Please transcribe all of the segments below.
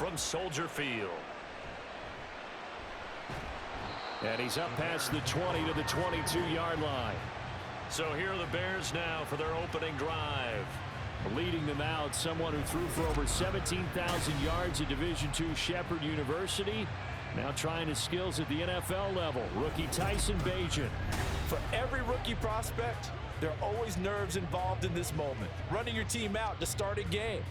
from Soldier Field. And he's up past the 20 to the 22-yard line. So here are the Bears now for their opening drive. Leading them out, someone who threw for over 17,000 yards at Division II Shepherd University. Now trying his skills at the NFL level. Rookie Tyson Bagent. For every rookie prospect, there are always nerves involved in this moment. Running your team out to start a game.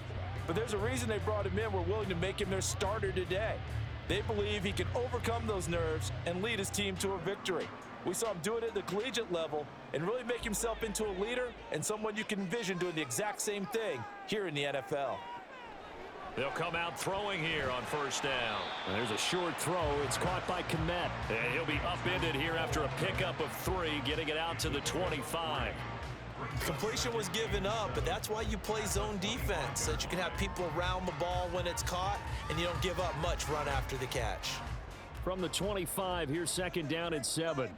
But there's a reason they brought him in. We're willing to make him their starter today. They believe he can overcome those nerves and lead his team to a victory. We saw him do it at the collegiate level and really make himself into a leader and someone you can envision doing the exact same thing here in the NFL. They'll come out throwing here on first down. And there's a short throw. It's caught by Komet. And he'll be upended here after a pickup of 3, getting it out to the 25. Completion was given up, but that's why you play zone defense, so that you can have people around the ball when it's caught, and you don't give up much run after the catch. From the 25, here's second down at 7.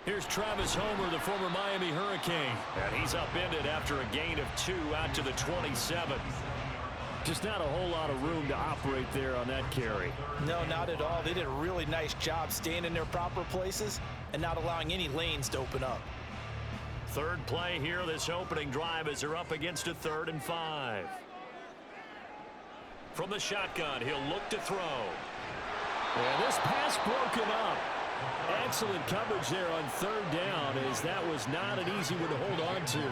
Here's Travis Homer, the former Miami Hurricane. And he's upended after a gain of 2 out to the 27. Just not a whole lot of room to operate there on that carry. No, not at all. They did a really nice job staying in their proper places and not allowing any lanes to open up. Third play here, this opening drive, as they're up against a 3rd and 5. From the shotgun, he'll look to throw. And this pass broken up. Excellent coverage there on 3rd down, as that was not an easy one to hold on to.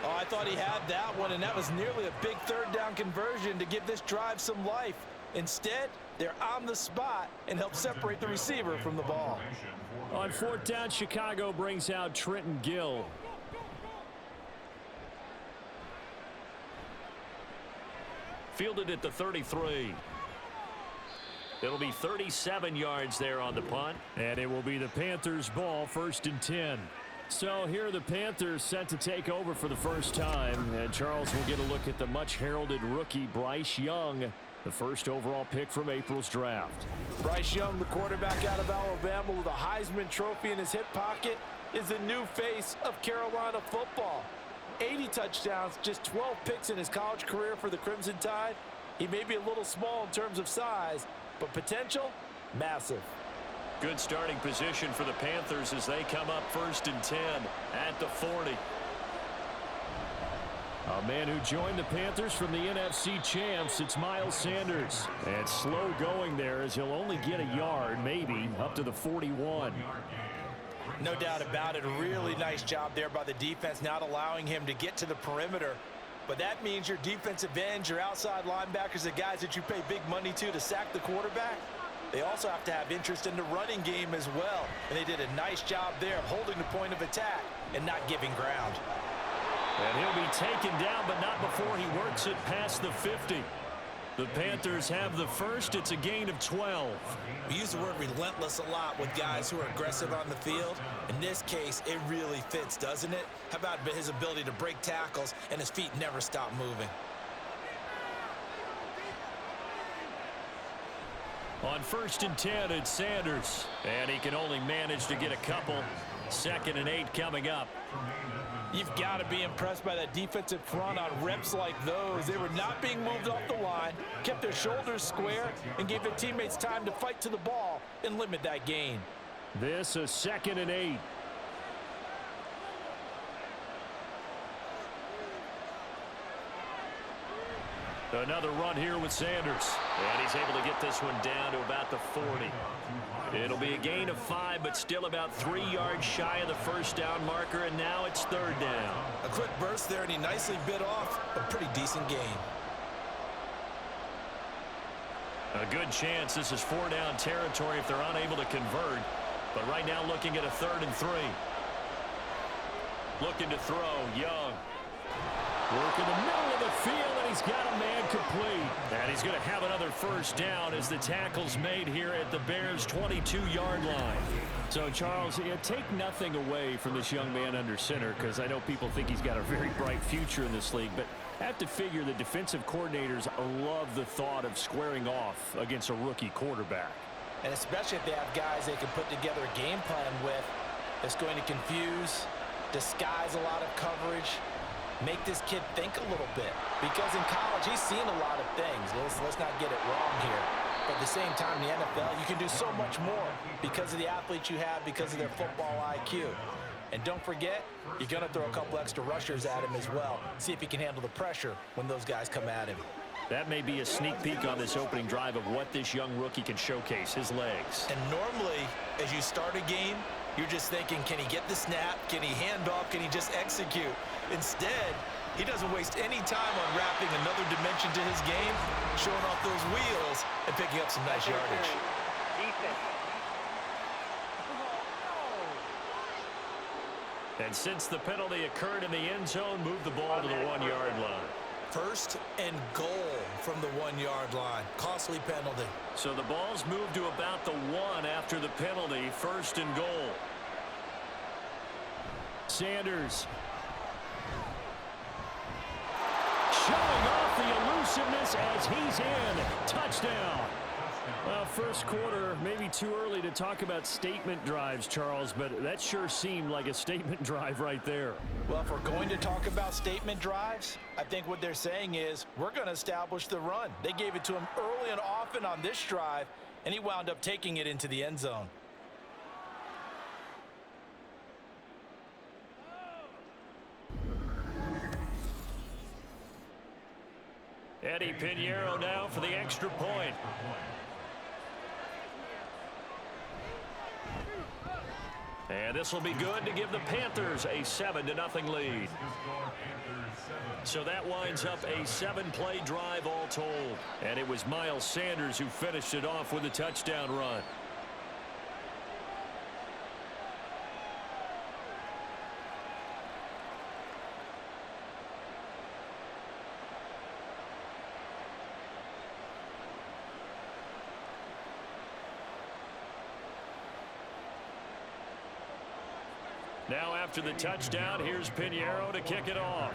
Oh, I thought he had that one, and that was nearly a big 3rd down conversion to give this drive some life. Instead, they're on the spot and help separate the receiver from the ball. On 4th down, Chicago brings out Trenton Gill. Fielded at the 33. It'll be 37 yards there on the punt. And it will be the Panthers' ball, 1st and 10. So here are the Panthers set to take over for the first time. And Charles will get a look at the much-heralded rookie Bryce Young, the first overall pick from April's draft. Bryce Young, the quarterback out of Alabama with a Heisman Trophy in his hip pocket, is the new face of Carolina football. 80 touchdowns, just 12 picks in his college career for the Crimson Tide. He may be a little small in terms of size, but potential, massive. Good starting position for the Panthers as they come up 1st and 10 at the 40. A man who joined the Panthers from the NFC champs, it's Miles Sanders. And slow going there as he'll only get a yard, maybe, up to the 41. No doubt about it. A really nice job there by the defense, not allowing him to get to the perimeter. But that means your defensive ends, your outside linebackers, the guys that you pay big money to sack the quarterback, they also have to have interest in the running game as well. And they did a nice job there of holding the point of attack and not giving ground. And he'll be taken down, but not before he works it past the 50. The Panthers have the first. It's a gain of 12. We use the word relentless a lot with guys who are aggressive on the field. In this case, it really fits, doesn't it? How about his ability to break tackles and his feet never stop moving? On 1st and 10, it's Sanders. And he can only manage to get a couple. 2nd and 8 coming up. You've got to be impressed by that defensive front on reps like those. They were not being moved off the line, kept their shoulders square, and gave their teammates time to fight to the ball and limit that gain. This is 2nd and 8. Another run here with Sanders. And he's able to get this one down to about the 40. It'll be a gain of 5, but still about 3 yards shy of the first down marker, and now it's 3rd down. A quick burst there, and he nicely bit off a pretty decent gain. A good chance this is 4-down territory if they're unable to convert. But right now looking at a 3rd and 3. Looking to throw, Young. Work in the middle of the field, and he's got a man complete. And he's going to have another first down as the tackle's made here at the Bears' 22-yard line. So, Charles, take nothing away from this young man under center, because I know people think he's got a very bright future in this league, but I have to figure the defensive coordinators love the thought of squaring off against a rookie quarterback. And especially if they have guys they can put together a game plan with that's going to confuse, disguise a lot of coverage, make this kid think a little bit. Because in college, he's seen a lot of things. Let's not get it wrong here. But at the same time, in the NFL, you can do so much more because of the athletes you have, because of their football IQ. And don't forget, you're going to throw a couple extra rushers at him as well. See if he can handle the pressure when those guys come at him. That may be a sneak peek on this opening drive of what this young rookie can showcase, his legs. And normally, as you start a game, you're just thinking, can he get the snap? Can he hand off? Can he just execute? Instead, he doesn't waste any time on wrapping another dimension to his game, showing off those wheels, and picking up some nice yardage. And since the penalty occurred in the end zone, move the ball to the 1-yard line. First and goal from the 1-yard line. Costly penalty. So the ball's moved to about the 1 after the penalty. First and goal. Sanders. Showing off the elusiveness as he's in. Touchdown. Well, first quarter, maybe too early to talk about statement drives, Charles, but that sure seemed like a statement drive right there. Well, if we're going to talk about statement drives, I think what they're saying is we're going to establish the run. They gave it to him early and often on this drive, and he wound up taking it into the end zone. Eddie Pinheiro now for the extra point. And this will be good to give the Panthers a 7-0 lead. So that winds up a 7-play drive all told. And it was Miles Sanders who finished it off with a touchdown run. Now after the touchdown, here's Pinheiro to kick it off.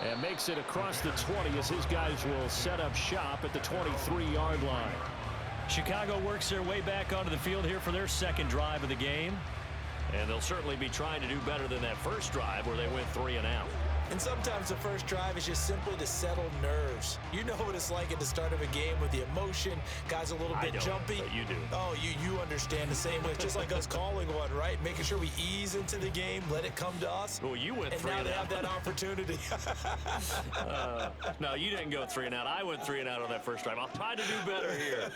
And makes it across the 20 as his guys will set up shop at the 23-yard line. Chicago works their way back onto the field here for their second drive of the game. And they'll certainly be trying to do better than that first drive where they went 3 and out. And sometimes the first drive is just simply to settle nerves. You know what it's like at the start of a game with the emotion. Guys a little bit jumpy. But you do. Oh, you understand the same way. It's just like us calling one, right? Making sure we ease into the game, let it come to us. Well, you went 3 and out. And now they have that opportunity. No, you didn't go 3 and out. I went 3 and out on that first drive. I'll try to do better here.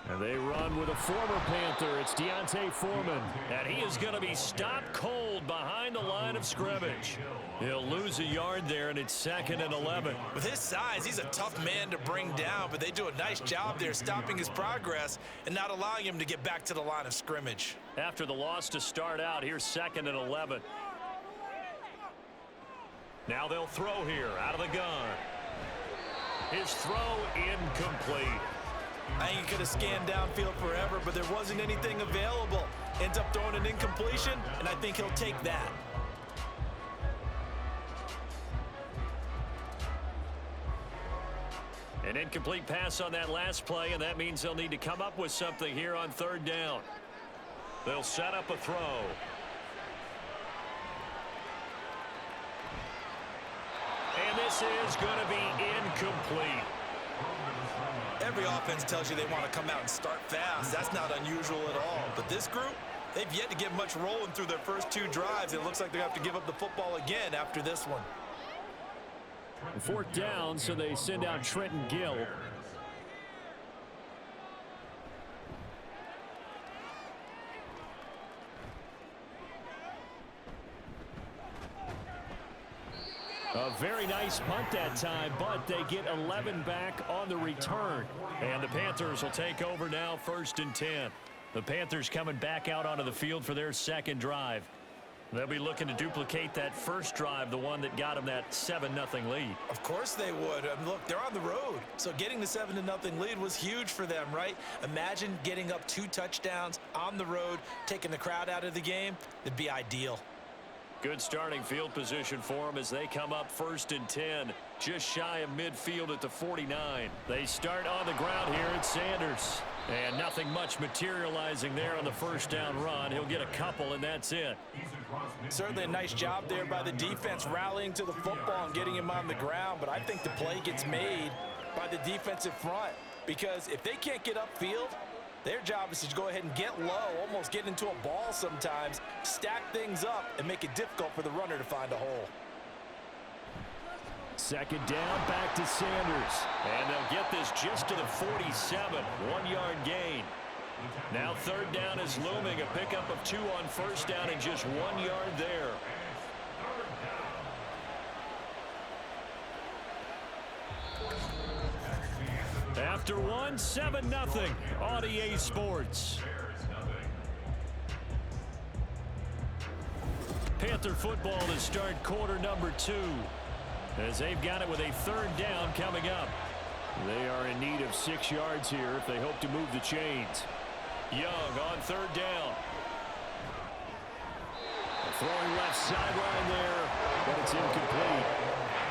And they run with a former Panther. It's Deontay Foreman. And he is going to be stopped cold behind the line of scrimmage. He'll lose a yard there, and it's 2nd and 11. With his size, he's a tough man to bring down, but they do a nice job there stopping his progress and not allowing him to get back to the line of scrimmage. After the loss to start out, here's 2nd and 11. Now they'll throw here out of the gun. His throw incomplete. I think he could have scanned downfield forever, but there wasn't anything available. Ends up throwing an incompletion, and I think he'll take that. An incomplete pass on that last play, and that means they'll need to come up with something here on 3rd down. They'll set up a throw. And this is going to be incomplete. Every offense tells you they want to come out and start fast. That's not unusual at all. But this group, they've yet to get much rolling through their first 2 drives. It looks like they have to give up the football again after this one. 4th down, so they send out Trenton Gill. A very nice punt that time, but they get 11 back on the return. And the Panthers will take over now, 1st and 10. The Panthers coming back out onto the field for their second drive. They'll be looking to duplicate that first drive, the one that got them that 7-0 lead. Of course they would. Look, they're on the road. So getting the 7-0 lead was huge for them, right? Imagine getting up 2 touchdowns on the road, taking the crowd out of the game. It'd be ideal. Good starting field position for them as they come up 1st and 10, just shy of midfield at the 49. They start on the ground here at Sanders. And nothing much materializing there on the first down run. He'll get a couple, and that's it. Certainly a nice job there by the defense rallying to the football and getting him on the ground. But I think the play gets made by the defensive front, because if they can't get upfield, their job is to go ahead and get low, almost get into a ball sometimes, stack things up, and make it difficult for the runner to find a hole. 2nd down, back to Sanders. And they'll get this just to the 47, 1-yard gain. Now 3rd down is looming, a pickup of 2 on 1st down and just 1 yard there. After 1, 7-0 on EA Sports. Panther football to start quarter number 2. As they've got it with a 3rd down coming up. They are in need of 6 yards here if they hope to move the chains. Young on 3rd down. Throwing left sideline there, but it's incomplete.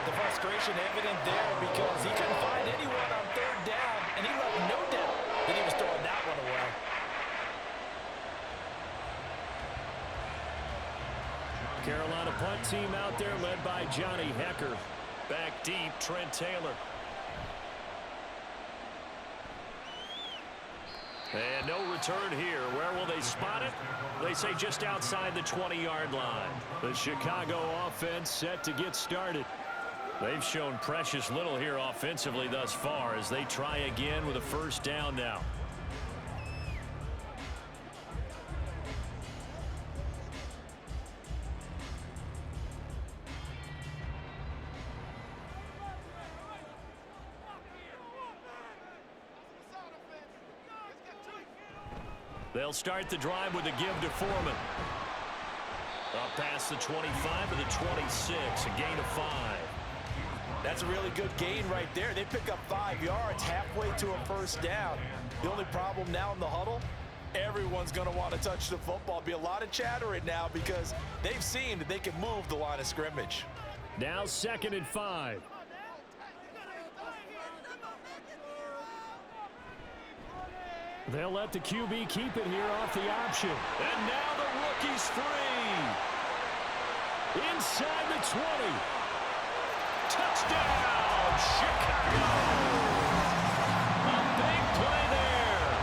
The frustration evident there because he couldn't find anyone on 3rd down, and he left no doubt that he was throwing that one away. Carolina punt team out there led by Johnny Hecker. Back deep, Trent Taylor. And no return here. Where will they spot it? They say just outside the 20-yard line. The Chicago offense set to get started. They've shown precious little here offensively thus far as they try again with a 1st down now. They'll start the drive with a give to Foreman. Up past the 25 to the 26, a gain of 5. That's a really good gain right there. They pick up 5 yards halfway to a 1st down. The only problem now in the huddle, everyone's going to want to touch the football. Be a lot of chattering now because they've seen that they can move the line of scrimmage. Now 2nd and 5. They'll let the QB keep it here off the option. And now the rookie's free. Inside the 20. Touchdown, Chicago. A big play there.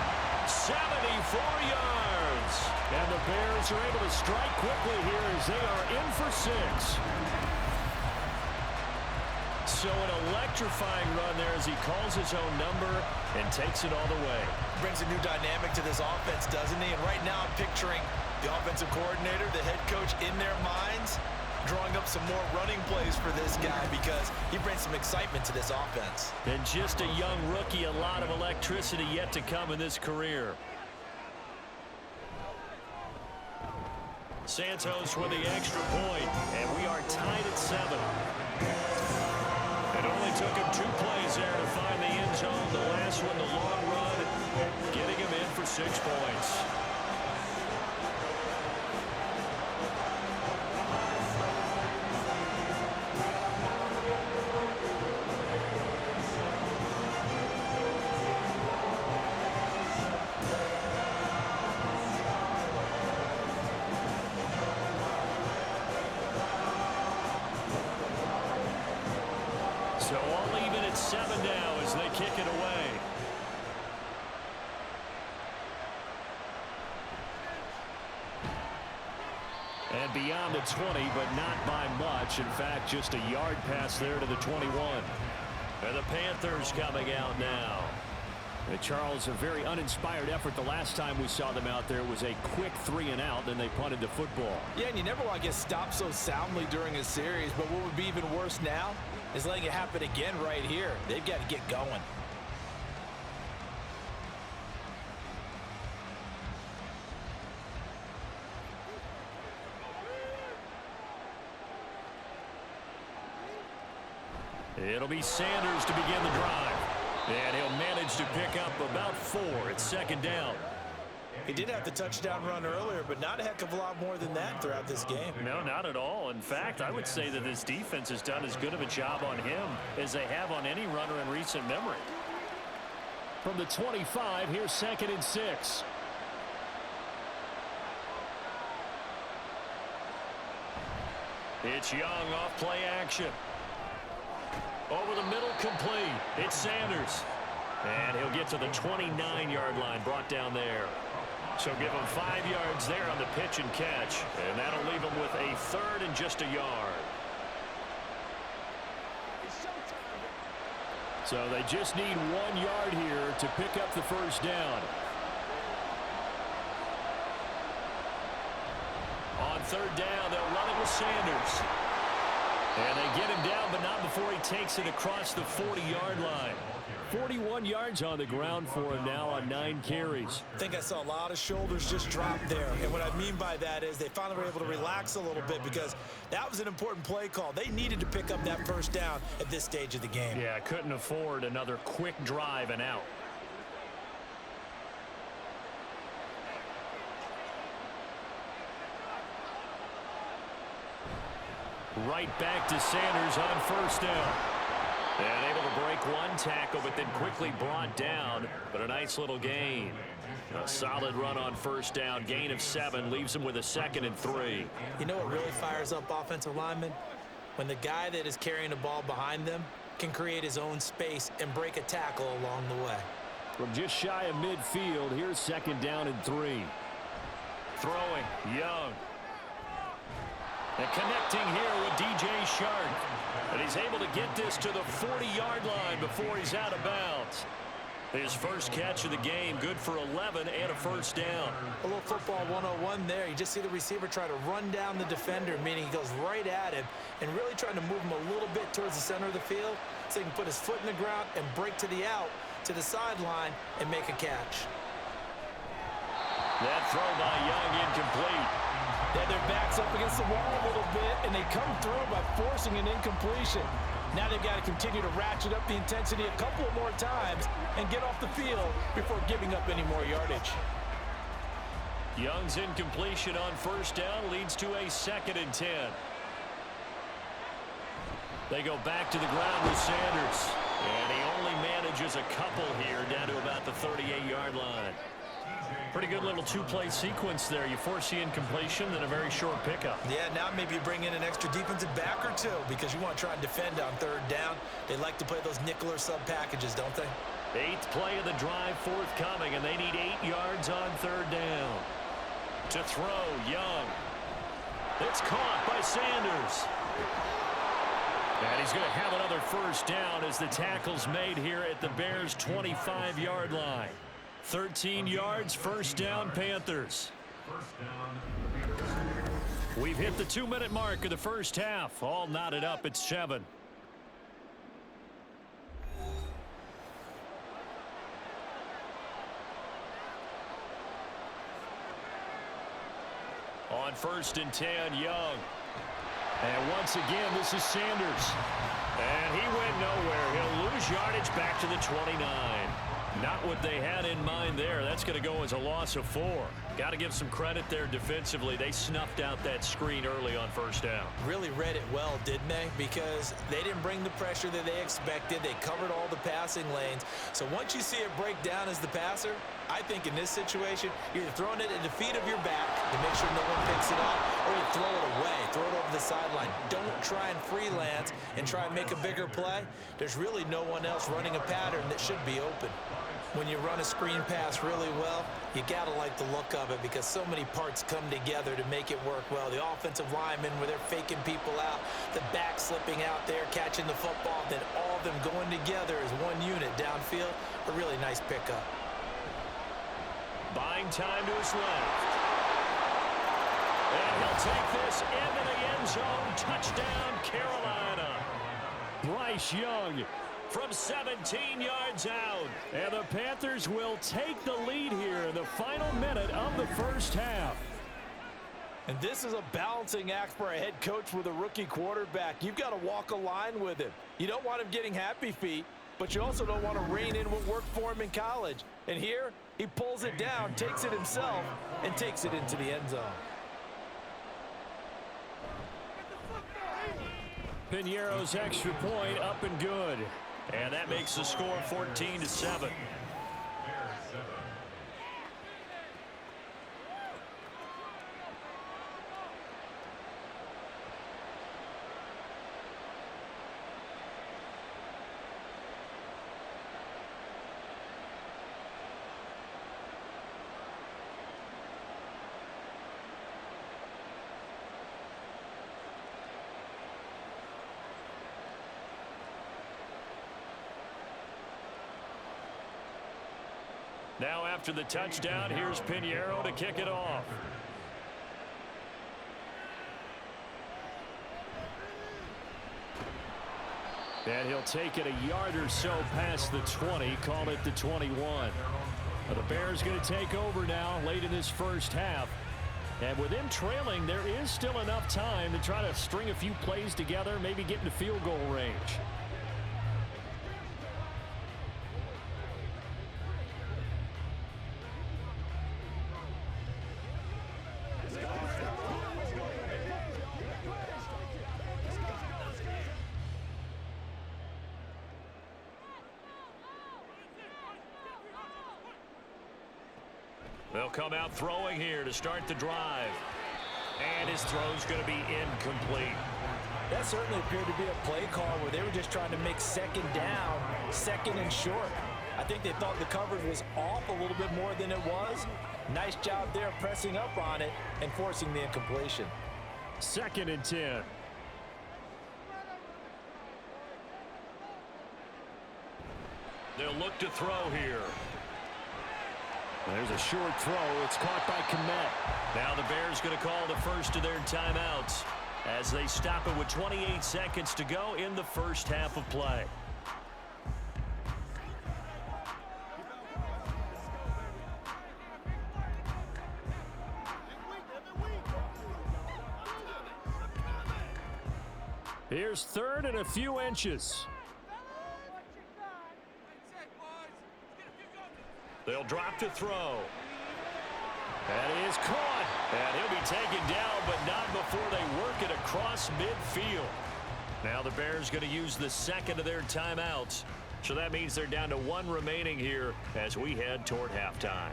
74 yards. And the Bears are able to strike quickly here as they are in for 6. So an electrifying run there as he calls his own number and takes it all the way. Brings a new dynamic to this offense, doesn't he? And right now I'm picturing the offensive coordinator, the head coach in their minds, drawing up some more running plays for this guy because he brings some excitement to this offense. And just a young rookie, a lot of electricity yet to come in this career. Santos with the extra point, and we are tied at 7. It only took him 2 plays there to find the end zone. The last one, the long run, getting him in for 6 points. So all even at 7 now as they kick it away. And beyond the 20, but not by much. In fact, just a yard pass there to the 21. And the Panthers coming out now. And Charles, a very uninspired effort the last time we saw them out there was a quick 3 and out, then they punted the football. Yeah, and you never want to get stopped so soundly during a series, but what would be even worse now is letting it happen again right here. They've got to get going. It'll be Sanders to begin the drive. And he'll manage to pick up about 4 at 2nd down. He did have the touchdown run earlier, but not a heck of a lot more than that throughout this game. No, not at all. In fact, I would say that this defense has done as good of a job on him as they have on any runner in recent memory. From the 25, here's 2nd and 6. It's Young off play action. Over the middle, complete. It's Sanders. And he'll get to the 29-yard line, brought down there. So give him 5 yards there on the pitch and catch. And that'll leave him with a 3rd and just a yard. So they just need 1 yard here to pick up the first down. On 3rd down, they'll run it with Sanders. And they get him down, but not before he takes it across the 40-yard line. 41 yards on the ground for him now on 9 carries. I think I saw a lot of shoulders just drop there. And what I mean by that is they finally were able to relax a little bit because that was an important play call. They needed to pick up that first down at this stage of the game. Yeah, couldn't afford another quick drive and out. Right back to Sanders on 1st down. And able to break 1 tackle, but then quickly brought down. But a nice little gain. A solid run on 1st down. Gain of 7 leaves him with a 2nd and 3. You know what really fires up offensive linemen? When the guy that is carrying the ball behind them can create his own space and break a tackle along the way. From just shy of midfield, here's 2nd down and 3. Throwing, Young. And connecting here with DJ Shark. And he's able to get this to the 40-yard line before he's out of bounds. His first catch of the game, good for 11 and a 1st down. A little football 101 there. You just see the receiver try to run down the defender, meaning he goes right at him and really trying to move him a little bit towards the center of the field so he can put his foot in the ground and break to the out, to the sideline, and make a catch. That throw by Young incomplete. They had their backs up against the wall a little bit, and they come through by forcing an incompletion. Now they've got to continue to ratchet up the intensity a couple of more times and get off the field before giving up any more yardage. Young's incompletion on 1st down leads to a 2nd and 10. They go back to the ground with Sanders. And he only manages a couple here down to about the 38-yard line. Pretty good little 2-play sequence there. You force the incompletion, then a very short pickup. Yeah, now maybe you bring in an extra defensive back or 2 because you want to try and defend on 3rd down. They like to play those nickel or sub packages, don't they? 8th play of the drive forthcoming, and they need 8 yards on 3rd down. To throw, Young. It's caught by Sanders. And he's going to have another 1st down as the tackle's made here at the Bears' 25-yard line. 13 yards, 1st down, Panthers. We've hit the 2-minute mark of the first half. All knotted up at 7. On 1st and 10, Young. And once again, this is Sanders. And he went nowhere. He'll lose yardage back to the 29. Not what they had in mind there. That's going to go as a loss of 4. Got to give some credit there defensively. They snuffed out that screen early on 1st down. Really read it well, didn't they? Because they didn't bring the pressure that they expected. They covered all the passing lanes. So once you see it break down as the passer, I think in this situation, you're either throwing it at the feet of your back to make sure no one picks it up, or you throw it away, throw it over the sideline. Don't try and freelance and try and make a bigger play. There's really no one else running a pattern that should be open. When you run a screen pass really well, you got to like the look of it because so many parts come together to make it work well. The offensive linemen, where they're faking people out, the back slipping out there, catching the football, then all of them going together as one unit downfield. A really nice pickup. Buying time to his left. And he'll take this into the end zone. Touchdown, Carolina. Bryce Young from 17 yards out. And the Panthers will take the lead here in the final minute of the first half. And this is a balancing act for a head coach with a rookie quarterback. You've got to walk a line with him. You don't want him getting happy feet, but you also don't want to rein in what worked for him in college. And here, he pulls it down, takes it himself, and takes it into the end zone. Piñeiro's extra point up and good. And that makes the score 14-7. Now after the touchdown, here's Piñeiro to kick it off. And he'll take it a yard or so past the 20, call it the 21. The Bears going to take over now late in this first half. And with them trailing, there is still enough time to try to string a few plays together, maybe get into field goal range. They'll come out throwing here to start the drive. And his throw's going to be incomplete. That certainly appeared to be a play call where they were just trying to make second down, second and short. I think they thought the coverage was off a little bit more than it was. Nice job there pressing up on it and forcing the incompletion. 2nd and 10. They'll look to throw here. There's a short throw. It's caught by Kmet. Now the Bears going to call the first of their timeouts as they stop it with 28 seconds to go in the first half of play. Here's 3rd and a few inches. They'll drop to throw. That is caught. And he'll be taken down, but not before they work it across midfield. Now the Bears going to use the second of their timeouts. So that means they're down to 1 remaining here as we head toward halftime.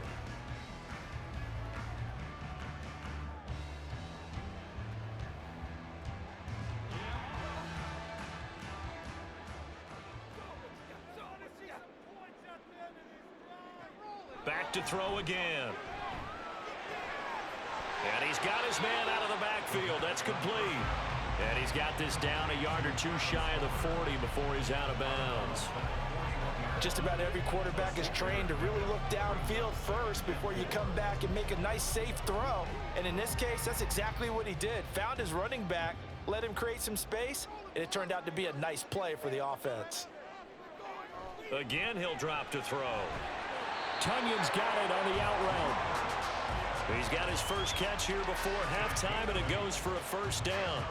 Back to throw again. And he's got his man out of the backfield. That's complete. And he's got this down a yard or two shy of the 40 before he's out of bounds. Just about every quarterback is trained to really look downfield first before you come back and make a nice safe throw. And in this case, that's exactly what he did. Found his running back, let him create some space, and it turned out to be a nice play for the offense. Again, he'll drop to throw. Tunyon's got it on the out route. He's got his first catch here before halftime, and it goes for a first down.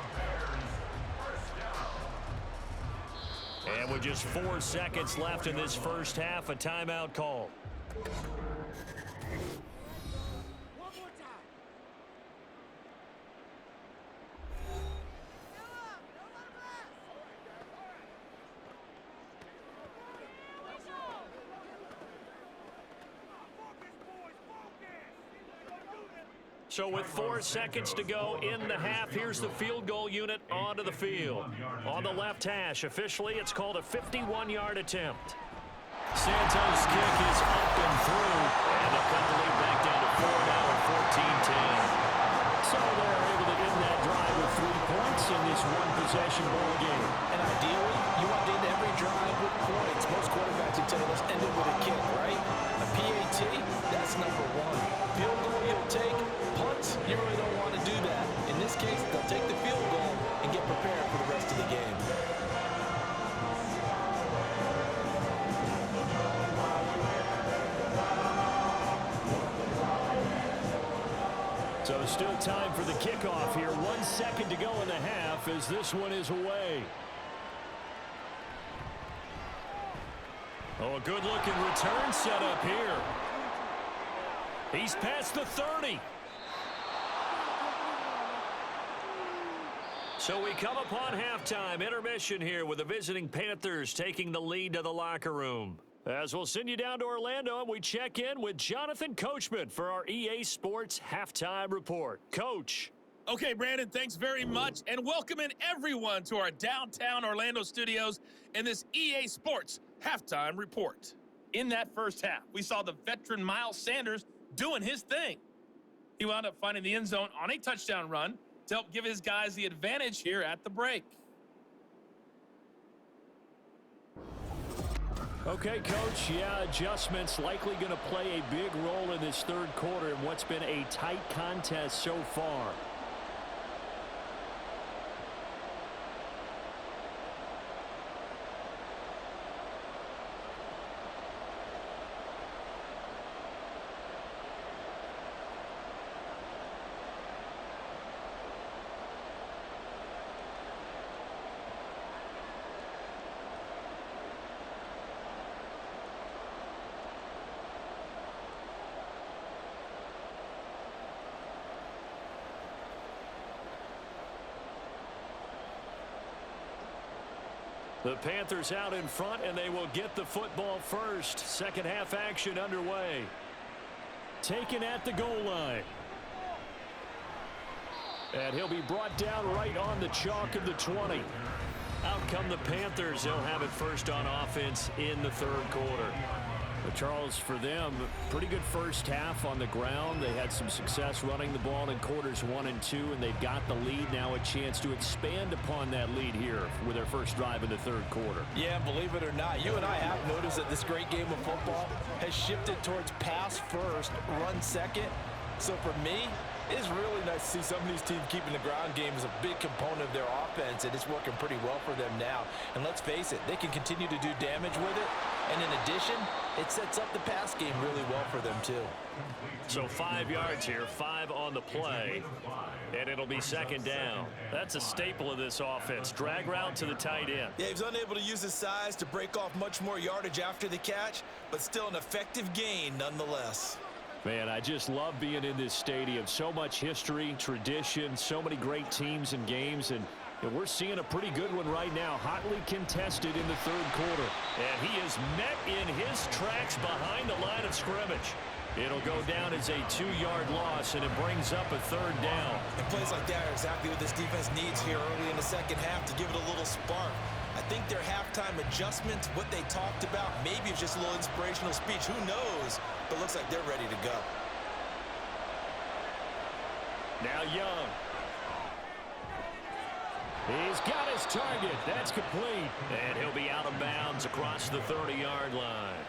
And with just 4 seconds left in this first half, a timeout call. So with 4 seconds to go in the half, here's the field goal unit onto the field. On the left hash, officially, it's called a 51-yard attempt. Santos' kick is up and through, and they'll cut the lead back down to 4 now at 14-10. So they're able to end that drive with 3 points in this one-possession ball game. And ideally, you want to end every drive with points. Most quarterbacks would tell you, let's end it with a kick, right? A PAT, that's number 1. Field goal you'll take. Punts, you really don't want to do that. In this case, they'll take the field goal and get prepared for the rest of the game. So still time for the kickoff here. 1 second to go in the half as this one is away. Oh, a good-looking return set up here. He's past the 30. So we come upon halftime intermission here with the visiting Panthers taking the lead to the locker room. As we'll send you down to Orlando, and we check in with Jonathan Coachman for our EA Sports Halftime Report. Coach. Okay, Brandon, thanks very much, and welcome in everyone to our downtown Orlando studios in this EA Sports Halftime Report. In that first half, we saw the veteran Miles Sanders doing his thing. He wound up finding the end zone on a touchdown run to help give his guys the advantage here at the break. Okay, Coach, yeah, adjustments likely going to play a big role in this third quarter in what's been a tight contest so far. The Panthers out in front, and they will get the football first. Second half action underway. Taken at the goal line. And he'll be brought down right on the chalk of the 20. Out come the Panthers. They'll have it first on offense in the third quarter. But Charles, for them, pretty good first half on the ground. They had some success running the ball in quarters 1 and 2, and they've got the lead now, a chance to expand upon that lead here with their first drive in the third quarter. Yeah, and believe it or not, you and I have noticed that this great game of football has shifted towards pass first, run second. So for me, it's really nice to see some of these teams keeping the ground game as a big component of their offense, and it's working pretty well for them now. And let's face it, they can continue to do damage with it. And in addition, it sets up the pass game really well for them, too. So 5 yards here, 5 on the play, and it'll be second down. That's a staple of this offense. Drag route to the tight end. Yeah, he was unable to use his size to break off much more yardage after the catch, but still an effective gain nonetheless. Man, I just love being in this stadium. So much history, tradition, so many great teams and games, and we're seeing a pretty good one right now, hotly contested in the third quarter. And he is met in his tracks behind the line of scrimmage. It'll go down as a 2-yard loss, and it brings up a third down. And plays like that are exactly what this defense needs here early in the second half to give it a little spark. I think their halftime adjustments, what they talked about, maybe it's just a little inspirational speech. Who knows? But looks like they're ready to go. Now Young. He's got his target. That's complete. And he'll be out of bounds across the 30-yard line.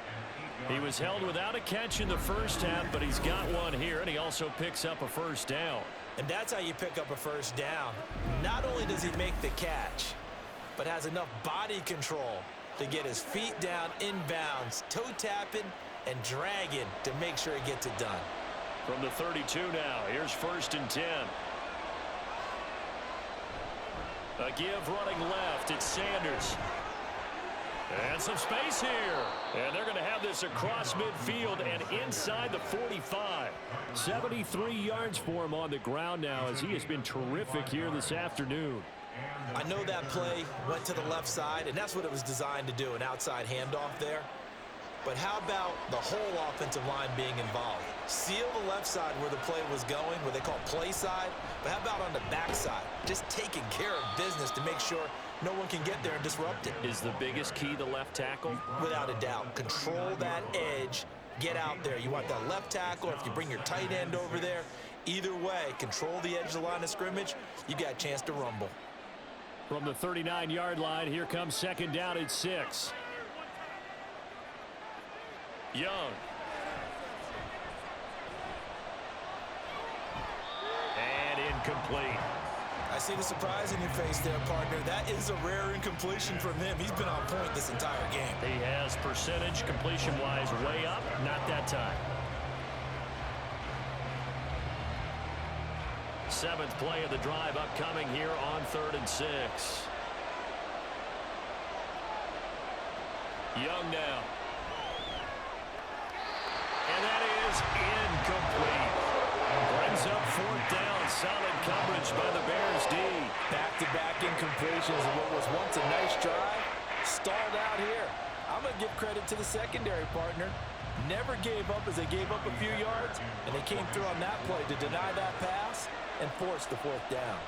He was held without a catch in the first half, but he's got one here, and he also picks up a first down. And that's how you pick up a first down. Not only does he make the catch, but has enough body control to get his feet down inbounds, toe tapping and dragging to make sure he gets it done. From the 32 now, here's 1st and 10. A give running left, it's Sanders. And some space here. And they're going to have this across midfield and inside the 45. 73 yards for him on the ground now as he has been terrific here this afternoon. I know that play went to the left side, and that's what it was designed to do, an outside handoff there. But how about the whole offensive line being involved? Seal the left side where the play was going, what they call play side, but how about on the back side? Just taking care of business to make sure no one can get there and disrupt it. Is the biggest key the left tackle? Without a doubt. Control that edge. Get out there. You want that left tackle, or if you bring your tight end over there, either way, control the edge of the line of scrimmage, you got a chance to rumble. From the 39-yard line, here comes second down at 6. Young. And incomplete. I see the surprise in your face there, partner. That is a rare incompletion from him. He's been on point this entire game. He has percentage completion-wise way up, not that time. 7th play of the drive upcoming here on 3rd and 6. Young now. is incomplete. Brings up fourth down. Solid coverage by the Bears D. Back-to-back incompletions of what was once a nice drive. Stalled out here. I'm going to give credit to the secondary partner. Never gave up as they gave up a few yards, and they came through on that play to deny that pass and force the fourth down.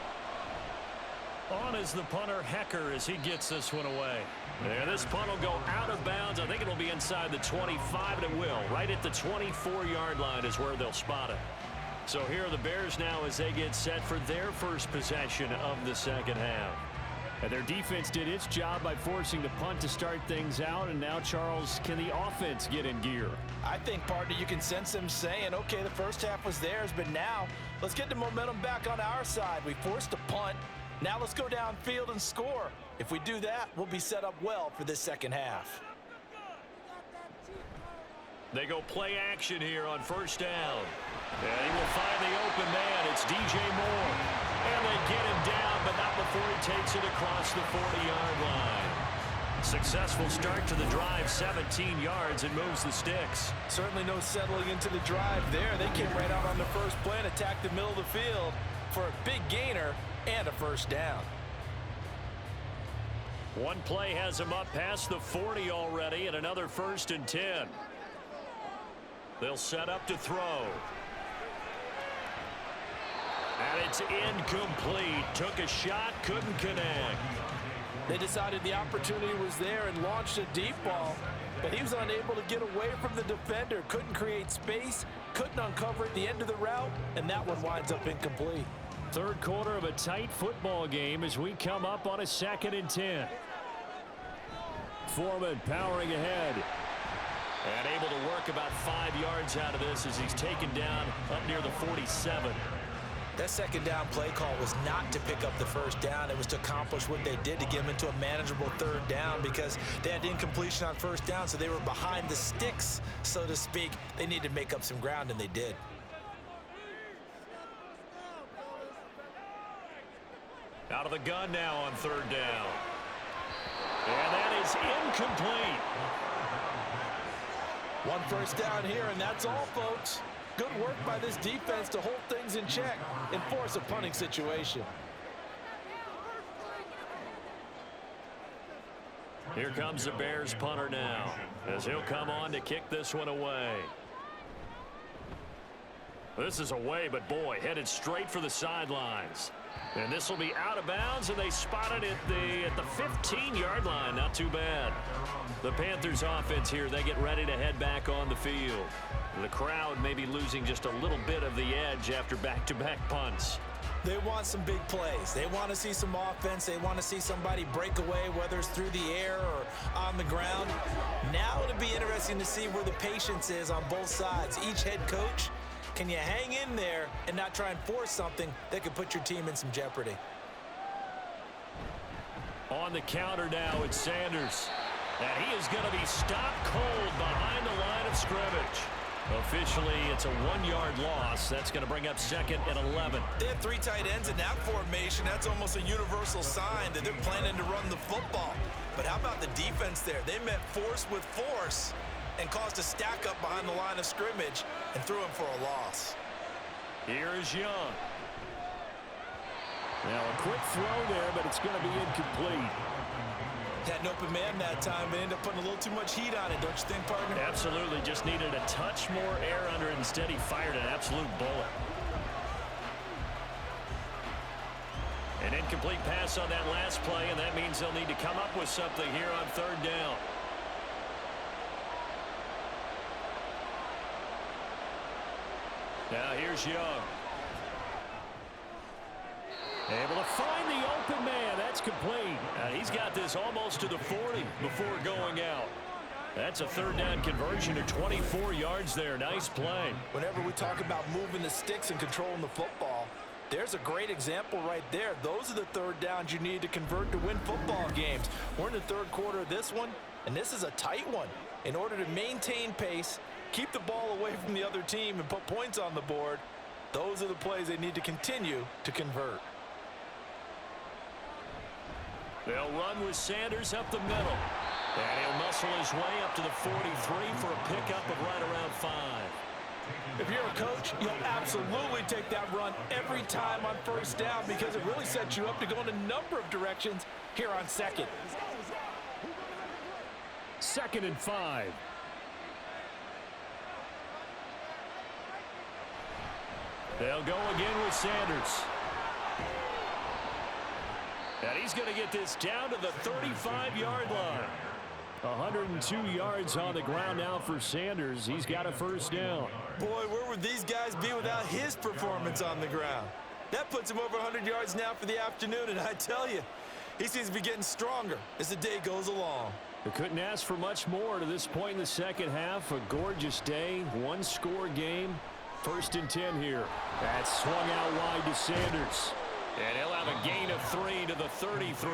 On is the punter, Hecker, as he gets this one away. There, this punt will go out of bounds. I think it'll be inside the 25, and it will. Right at the 24-yard line is where they'll spot it. So here are the Bears now as they get set for their first possession of the second half. And their defense did its job by forcing the punt to start things out. And now, Charles, can the offense get in gear? I think, partner, you can sense them saying, okay, the first half was theirs, but now let's get the momentum back on our side. We forced a punt. Now let's go downfield and score. If we do that, we'll be set up well for this second half. They go play action here on first down. And he will find the open man. It's DJ Moore. And they get him down, but not before he takes it across the 40-yard line. Successful start to the drive, 17 yards, and moves the sticks. Certainly no settling into the drive there. They came right out on the first play and attacked the middle of the field for a big gainer and a first down. One play has him up past the 40 already, and another 1st and 10. They'll set up to throw. And it's incomplete. Took a shot, couldn't connect. They decided the opportunity was there and launched a deep ball, but he was unable to get away from the defender. Couldn't create space, couldn't uncover at the end of the route, and that one winds up incomplete. Third quarter of a tight football game as we come up on a 2nd and 10. Foreman powering ahead. And able to work about 5 yards out of this as he's taken down up near the 47. That second down play call was not to pick up the first down. It was to accomplish what they did to get them into a manageable third down because they had incompletion on first down, so they were behind the sticks, so to speak. They needed to make up some ground, and they did. Out of the gun now on third down. And that is incomplete. One first down here, and that's all, folks. Good work by this defense to hold things in check and force a punting situation. Here comes the Bears punter now as he'll come on to kick this one away. This is away, but boy, headed straight for the sidelines. And this will be out of bounds, and they spot it at the 15-yard line. Not too bad. The Panthers offense here, they get ready to head back on the field. The crowd may be losing just a little bit of the edge after back-to-back punts. They want some big plays. They want to see some offense. They want to see somebody break away, whether it's through the air or on the ground. Now it'll be interesting to see where the patience is on both sides. Each head coach, can you hang in there and not try and force something that could put your team in some jeopardy? On the counter now, it's Sanders. And he is going to be stopped cold behind the line of scrimmage. Officially, it's a 1-yard loss. That's going to bring up 2nd and 11. They have 3 tight ends in that formation. That's almost a universal sign that they're planning to run the football. But how about the defense there? They met force with force and caused a stack up behind the line of scrimmage and threw him for a loss. Here is Young. Now a quick throw there, but it's going to be incomplete. Had an open man that time, but ended up putting a little too much heat on it, don't you think, partner? Absolutely. Just needed a touch more air under it. Instead, he fired an absolute bullet. An incomplete pass on that last play, and that means they'll need to come up with something here on third down. Now here's Young. Able to find the open man. That's complete. He's got this almost to the 40 before going out. That's a third down conversion to 24 yards there. Nice play. Whenever we talk about moving the sticks and controlling the football, there's a great example right there. Those are the third downs you need to convert to win football games. We're in the third quarter of this one, and this is a tight one. In order to maintain pace, keep the ball away from the other team, and put points on the board, those are the plays they need to continue to convert. They'll run with Sanders up the middle. And he'll muscle his way up to the 43 for a pickup of right around 5. If you're a coach, you'll absolutely take that run every time on first down because it really sets you up to go in a number of directions here on second. 2nd and 5. They'll go again with Sanders. And he's going to get this down to the 35-yard line. 102 yards on the ground now for Sanders. He's got a first down. Boy, where would these guys be without his performance on the ground? That puts him over 100 yards now for the afternoon, and I tell you, he seems to be getting stronger as the day goes along. They couldn't ask for much more to this point in the second half. A gorgeous day, one-score game. 1st and 10 here. That's swung out wide to Sanders. And he'll have a gain of 3 to the 33.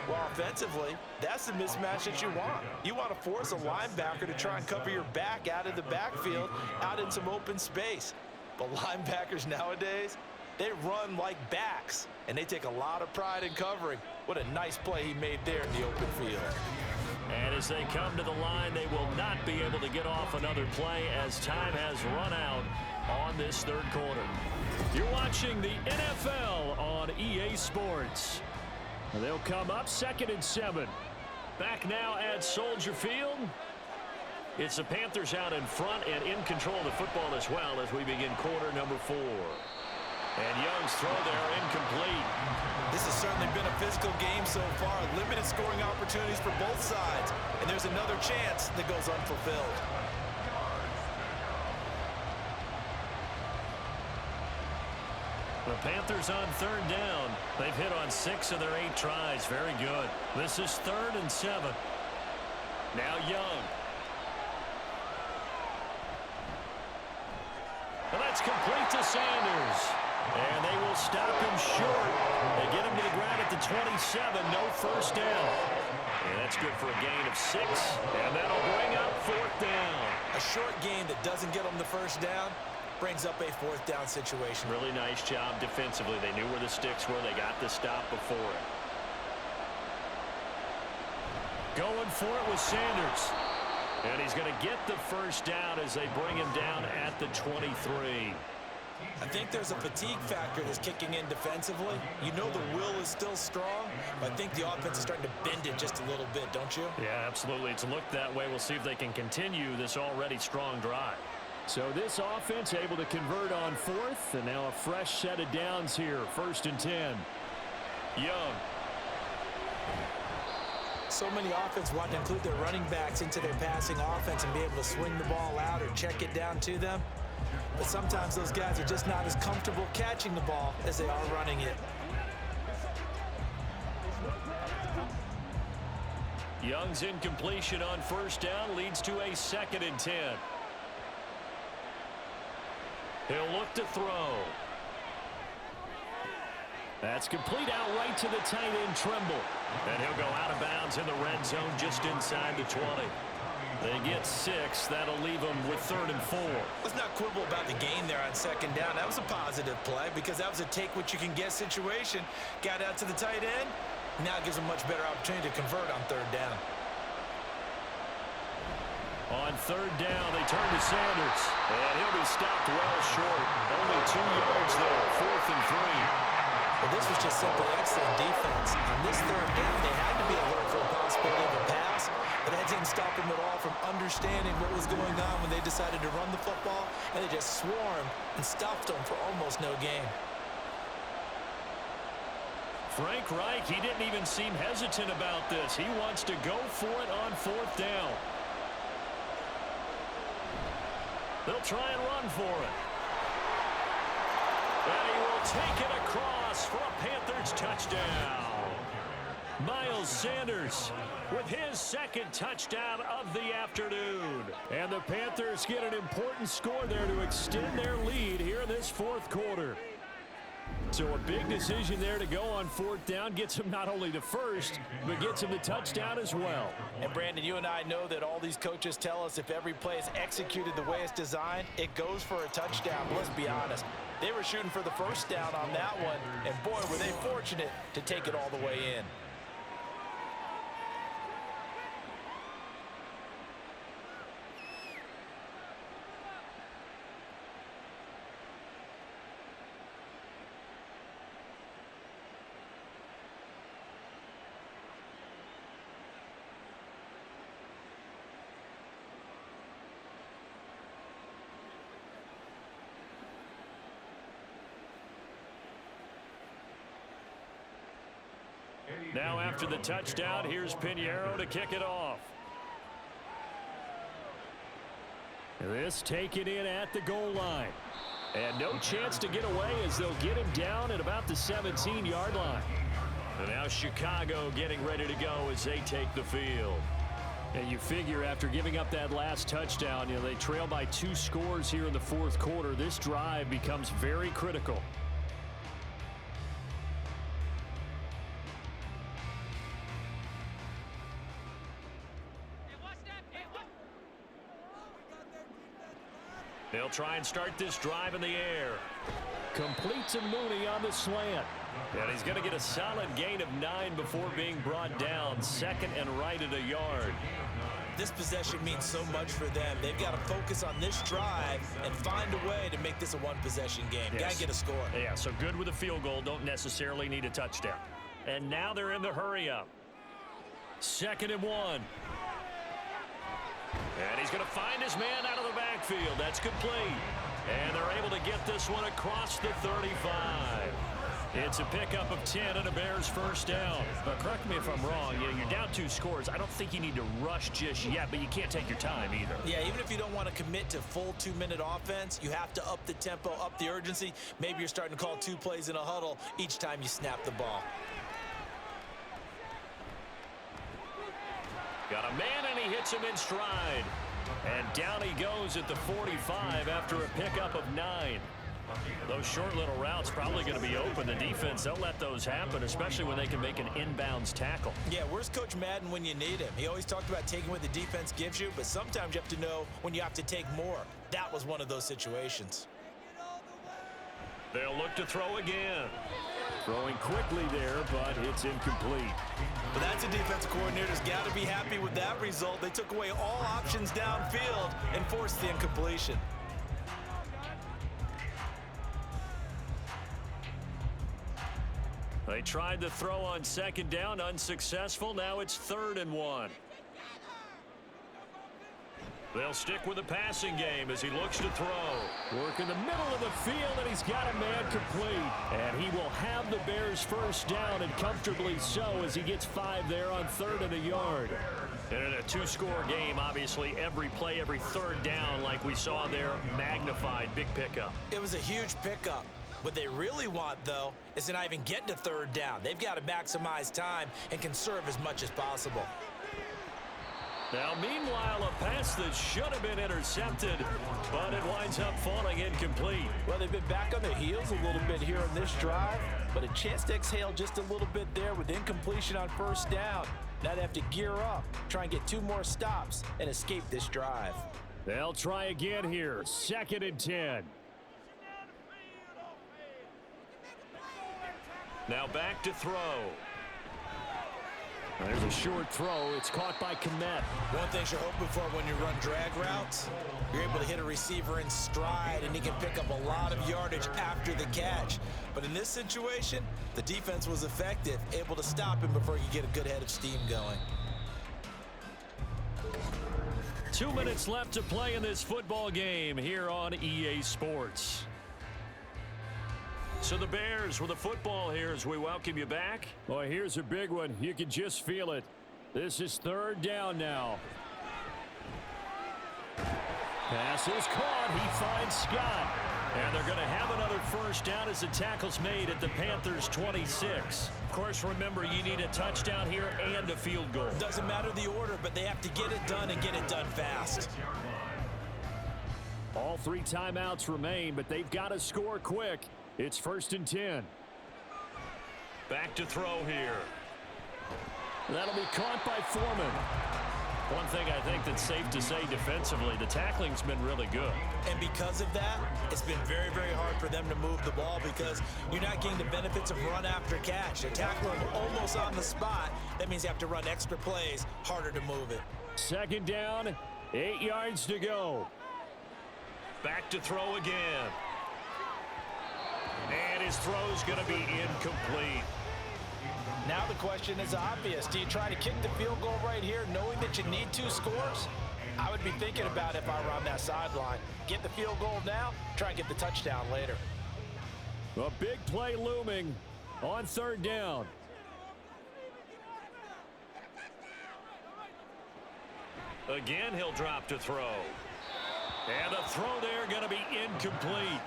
Well, offensively, that's the mismatch that you want. You want to force a linebacker to try and cover your back out of the backfield, out in some open space. But linebackers nowadays, they run like backs, and they take a lot of pride in covering. What a nice play he made there in the open field. And as they come to the line, they will not be able to get off another play as time has run out on this 3rd quarter. You're watching the NFL on EA Sports. They'll come up 2nd and 7. Back now at Soldier Field. It's the Panthers out in front and in control of the football as well as we begin quarter number 4. And Young's throw there incomplete. This has certainly been a physical game so far. Limited scoring opportunities for both sides. And there's another chance that goes unfulfilled. The Panthers on 3rd down. They've hit on 6 of their 8 tries. Very good. This is 3rd and 7. Now Young. And that's complete to Sanders. And they will stop him short. They get him to the ground at the 27. No first down. And that's good for a gain of 6. And that'll bring up 4th down. A short gain that doesn't get them the first down brings up a 4th down situation. Really nice job defensively. They knew where the sticks were. They got the stop before it. Going for it with Sanders. And he's going to get the first down as they bring him down at the 23. I think there's a fatigue factor that's kicking in defensively. You know the will is still strong, but I think the offense is starting to bend it just a little bit, don't you? Yeah, absolutely. It's looked that way. We'll see if they can continue this already strong drive. So this offense able to convert on 4th, and now a fresh set of downs here. 1st and 10. Young. So many offenses want to include their running backs into their passing offense and be able to swing the ball out or check it down to them. But sometimes those guys are just not as comfortable catching the ball as they are running it. Young's incompletion on 1st down leads to a 2nd and 10. He'll look to throw. That's complete out right to the tight end, Trimble. And he'll go out of bounds in the red zone just inside the 20. They get 6. That'll leave them with 3rd and 4. Let's not quibble about the gain there on 2nd down. That was a positive play because that was a take-what-you-can-get situation. Got out to the tight end. Now it gives them a much better opportunity to convert on 3rd down. On 3rd down, they turn to Sanders. And he'll be stopped well short. Only 2 yards there. 4th and 3. Well, this was just simply excellent defense. On this 3rd down, they had to be alert for a possibility of a pass, but that didn't stop them at all from understanding what was going on when they decided to run the football, and they just swarmed and stopped them for almost no gain. Frank Reich, he didn't even seem hesitant about this. He wants to go for it on 4th down. They'll try and run for it. And he will take it across for a Panthers touchdown. Miles Sanders with his 2nd touchdown of the afternoon. And the Panthers get an important score there to extend their lead here in this 4th quarter. So a big decision there to go on 4th down. Gets him not only the first, but gets him the touchdown as well. And Brandon, you and I know that all these coaches tell us if every play is executed the way it's designed, it goes for a touchdown. But let's be honest. They were shooting for the first down on that one, and boy, were they fortunate to take it all the way in. Now after the touchdown, here's Pinheiro to kick it off. This taken in at the goal line. And no chance to get away as they'll get him down at about the 17-yard line. And now Chicago getting ready to go as they take the field. And you figure after giving up that last touchdown, they trail by 2 scores here in the fourth quarter. This drive becomes very critical. They'll try and start this drive in the air. Complete to Mooney on the slant. And he's going to get a solid gain of 9 before being brought down. Second and right at a yard. This possession means so much for them. They've got to focus on this drive and find a way to make this a one-possession game. Yes. Got to get a score. Yeah, so good with a field goal. Don't necessarily need a touchdown. And now they're in the hurry-up. 2nd and 1. And he's going to find his man out of the backfield. That's complete. And they're able to get this one across the 35. It's a pickup of 10 and a Bears first down. But correct me if I'm wrong. You're down 2 scores. I don't think you need to rush just yet, but you can't take your time either. Yeah, even if you don't want to commit to full 2-minute offense, you have to up the tempo, up the urgency. Maybe you're starting to call 2 plays in a huddle each time you snap the ball. Got a man, and he hits him in stride. And down he goes at the 45 after a pickup of 9. Those short little routes probably going to be open. The defense, they'll let those happen, especially when they can make an inbounds tackle. Yeah, where's Coach Madden when you need him? He always talked about taking what the defense gives you, but sometimes you have to know when you have to take more. That was one of those situations. They'll look to throw again. Throwing quickly there, but it's incomplete. But that's a defensive coordinator's got to be happy with that result. They took away all options downfield and forced the incompletion. They tried to throw on 2nd down, unsuccessful. Now it's 3rd and 1. They'll stick with the passing game as he looks to throw. Work in the middle of the field, and he's got a man complete. And he will have the Bears first down, and comfortably so, as he gets 5 there on 3rd and a yard. And in a 2-score game, obviously, every play, every 3rd down, like we saw there, magnified, big pickup. It was a huge pickup. What they really want, though, is to not even get to 3rd down. They've got to maximize time and conserve as much as possible. Now, meanwhile, a pass that should have been intercepted, but it winds up falling incomplete. Well, they've been back on their heels a little bit here in this drive, but a chance to exhale just a little bit there with incompletion on 1st down. Now they have to gear up, try and get 2 more stops, and escape this drive. They'll try again here. 2nd and 10. Now back to throw. There's a short throw. It's caught by Kmet. One thing you're hoping for when you run drag routes, you're able to hit a receiver in stride, and he can pick up a lot of yardage after the catch. But in this situation, the defense was effective, able to stop him before he could get a good head of steam going. 2 minutes left to play in this football game here on EA Sports. So the Bears with the football here as we welcome you back. Boy, here's a big one. You can just feel it. This is 3rd down now. Pass is caught. He finds Scott. And they're going to have another first down as the tackle's made at the Panthers 26. Of course, remember, you need a touchdown here and a field goal. Doesn't matter the order, but they have to get it done and get it done fast. All 3 timeouts remain, but they've got to score quick. It's 1st and 10. Back to throw here. That'll be caught by Foreman. One thing I think that's safe to say defensively, the tackling's been really good. And because of that, it's been very, very hard for them to move the ball because you're not getting the benefits of run after catch. They're tackling almost on the spot. That means you have to run extra plays, harder to move it. 2nd down, 8 yards to go. Back to throw again. And his throw's going to be incomplete. Now the question is obvious. Do you try to kick the field goal right here knowing that you need 2 scores? I would be thinking about if I were on that sideline. Get the field goal now, try and get the touchdown later. A big play looming on 3rd down. Again, he'll drop to throw. And the throw there going to be incomplete.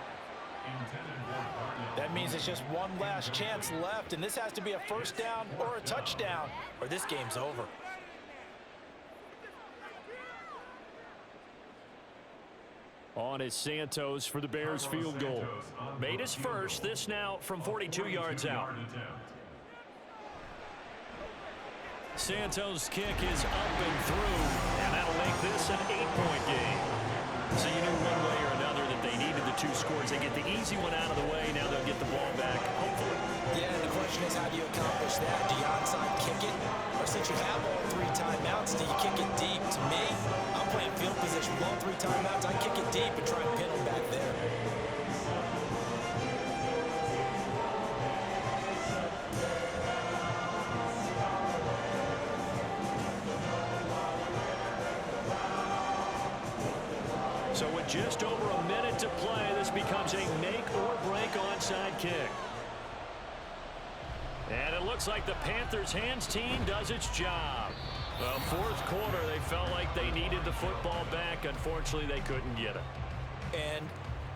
That means it's just one last chance left, and this has to be a first down or a touchdown, or this game's over. On is Santos for the Bears field goal. Made his first, this now from 42 yards out. Santos' kick is up and through, and that'll make this an 8-point game. So you knew one way or another that they needed the 2 scores. They get the easy one out of the way. Now they'll get the ball back, hopefully. Yeah, and the question is, how do you accomplish that? Do you onside kick it? Or since you have all 3 timeouts, do you kick it deep? To me, I'm playing field position with all 3 timeouts. I kick it deep and try and pin them back there. So with just over a minute to play, this becomes a make-or-break onside kick. And it looks like the Panthers' hands team does its job. Well, fourth quarter, they felt like they needed the football back. Unfortunately, they couldn't get it. And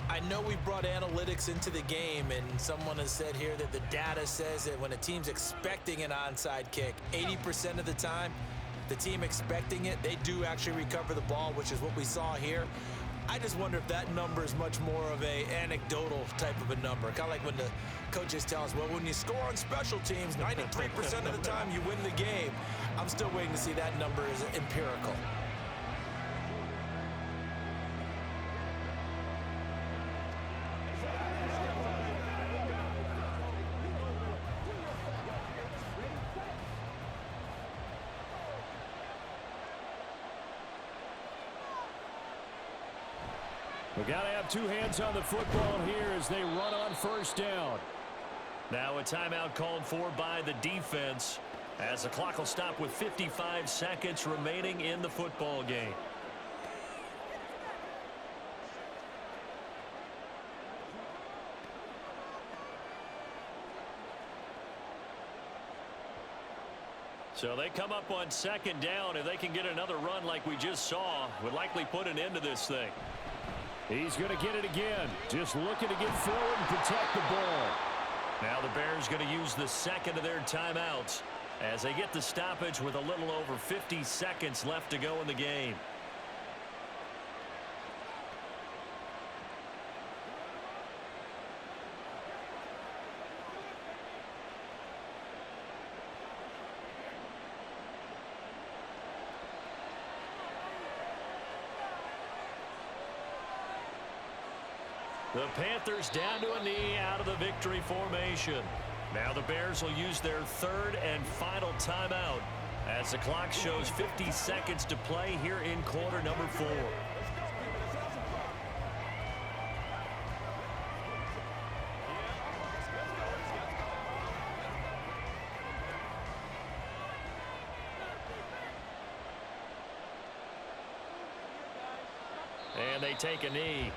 I know we brought analytics into the game, and someone has said here that the data says that when a team's expecting an onside kick, 80% of the time, the team expecting it, they do actually recover the ball, which is what we saw here. I just wonder if that number is much more of a anecdotal type of a number. Kind of like when the coaches tell us, well, when you score on special teams, 93% of the time you win the game. I'm still waiting to see that number is empirical. We've got to have 2 hands on the football here as they run on first down. Now a timeout called for by the defense as the clock will stop with 55 seconds remaining in the football game. So they come up on second down. If they can get another run like we just saw, would likely put an end to this thing. He's going to get it again. Just looking to get forward and protect the ball. Now the Bears going to use the second of their timeouts as they get the stoppage with a little over 50 seconds left to go in the game. The Panthers down to a knee out of the victory formation. Now the Bears will use their 3rd and final timeout as the clock shows 50 seconds to play here in quarter number 4. And they take a knee.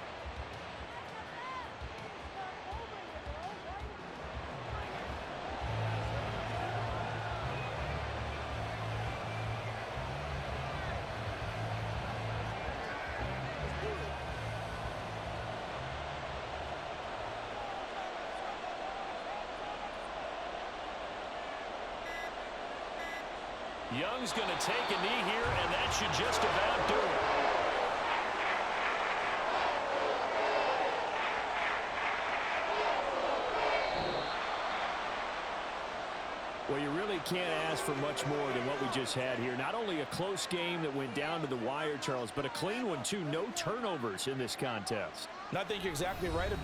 Young's going to take a knee here, and that should just about do it. Well, you really can't ask for much more than what we just had here. Not only a close game that went down to the wire, Charles, but a clean one, too. No turnovers in this contest. And I think you're exactly right about